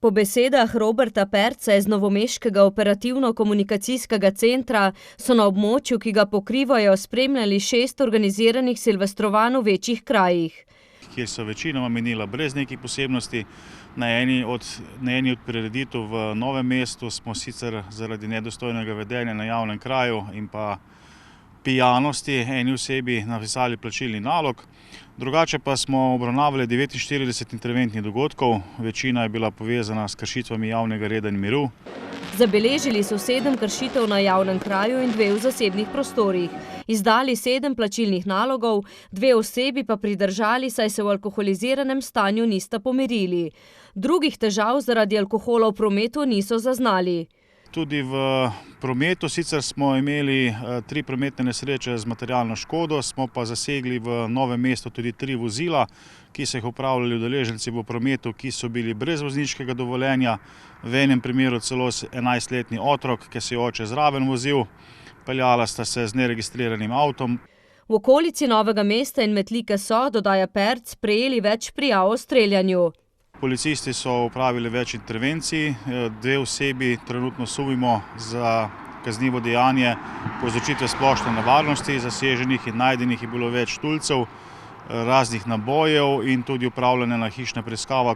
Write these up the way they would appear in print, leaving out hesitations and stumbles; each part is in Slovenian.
Po besedah Roberta Perca iz novomeškega operativno-komunikacijskega centra so na območju, ki ga pokrivajo, spremljali 6 organiziranih silvestrovanj v večjih krajih. Kjer so večinoma minila brez nekih posebnosti. Na eni od prireditev v Novem mestu smo sicer zaradi nedostojnega vedenja na javnem kraju in pa pijanosti eni osebi napisali plačilni nalog. Drugače pa smo obravnavali 49 interventnih dogodkov, večina je bila povezana s kršitvami javnega reda in miru. Zabeležili so 7 kršitev na javnem kraju in 2 v zasebnih prostorih. Izdali 7 plačilnih nalogov, 2 osebi pa pridržali, saj se v alkoholiziranem stanju nista pomirili. Drugih težav zaradi alkohola v prometu niso zaznali. Tudi v prometu sicer smo imeli 3 prometne nesreče z materialno škodo, smo pa zasegli v Novem mestu tudi 3 vozila, ki so jih upravljali udeleženci v prometu, ki so bili brez vozniškega dovoljenja, v enem primeru celo 11-letni otrok, ki se je oče zraven vozil, peljala sta se z neregistriranim avtom. V okolici Novega mesta in Metlike so, dodaja Perc, prejeli več prijav o streljanju. Policisti so upravili več intervencij, 2 osebi trenutno sumimo za kaznivo dejanje povzročitve splošne nevarnosti, zaseženih in najdenih je bilo več tulcev, raznih nabojev in tudi opravljena hišna preiskava.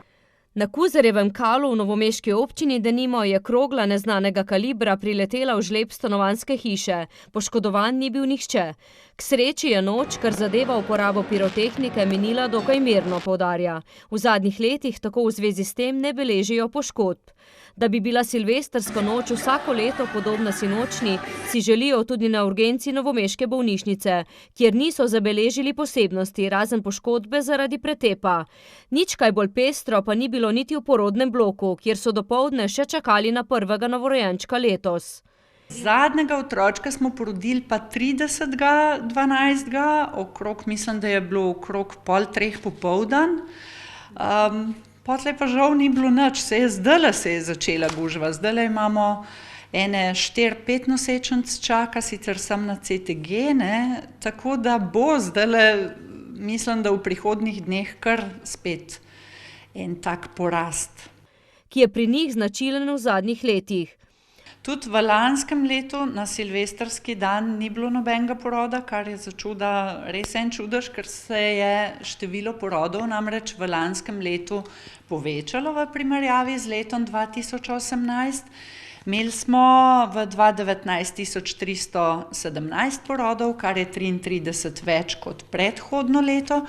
Na Kuzarjevem Kalu v novomeški občini denimo je krogla neznanega kalibra priletela v žleb stanovanjske hiše. Poškodovan ni bil nihče. K sreči je noč, kar zadeva uporabo pirotehnike, minila dokaj mirno, poudarja. V zadnjih letih tako v zvezi s tem ne beležijo poškodb. Da bi bila silvestrska noč vsako leto podobna sinočnji, si želijo tudi na urgenci novomeške bolnišnice, kjer niso zabeležili posebnosti, razen poškodbe zaradi pretepa. Nič kaj bolj pestro pa ni bilo niti v porodnem bloku, kjer so dopoldne še čakali na prvega novorojenčka letos. Zadnjega otročka smo porodili pa 30.12. Okrog, mislim, da je bilo okrog 2:30 popoldan. Potlej pa žal ni bilo nič, zdajle se je začela gužva, zdajle imamo ene 4-5 nosečnic čaka, sicer sem na CTG, tako da bo zdajle, mislim, da v prihodnjih dneh kar spet en tak porast. Ki je pri njih značilen v zadnjih letih. Tudi v lanskem letu na silvestrski dan ni bilo nobenega poroda, kar je začuda res en čudež, ker se je število porodov namreč v lanskem letu povečalo v primerjavi z letom 2018. Imeli smo v 2019 1317 porodov, kar je 33 več kot predhodno leto.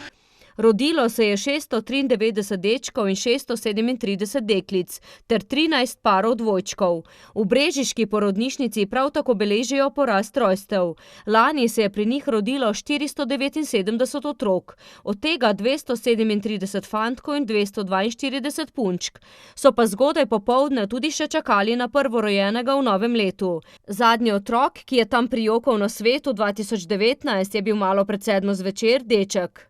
Rodilo se je 693 dečkov in 637 deklic ter 13 parov dvojčkov. V brežiški porodnišnici prav tako beležijo porast rojstev. Lani se je pri njih rodilo 479 otrok, od tega 237 fantkov in 242 punčk. So pa zgodaj popoldne tudi še čakali na prvorojenega v novem letu. Zadnji otrok, ki je tam prijokal na svetu 2019, je bil malo pred 7 zvečer deček.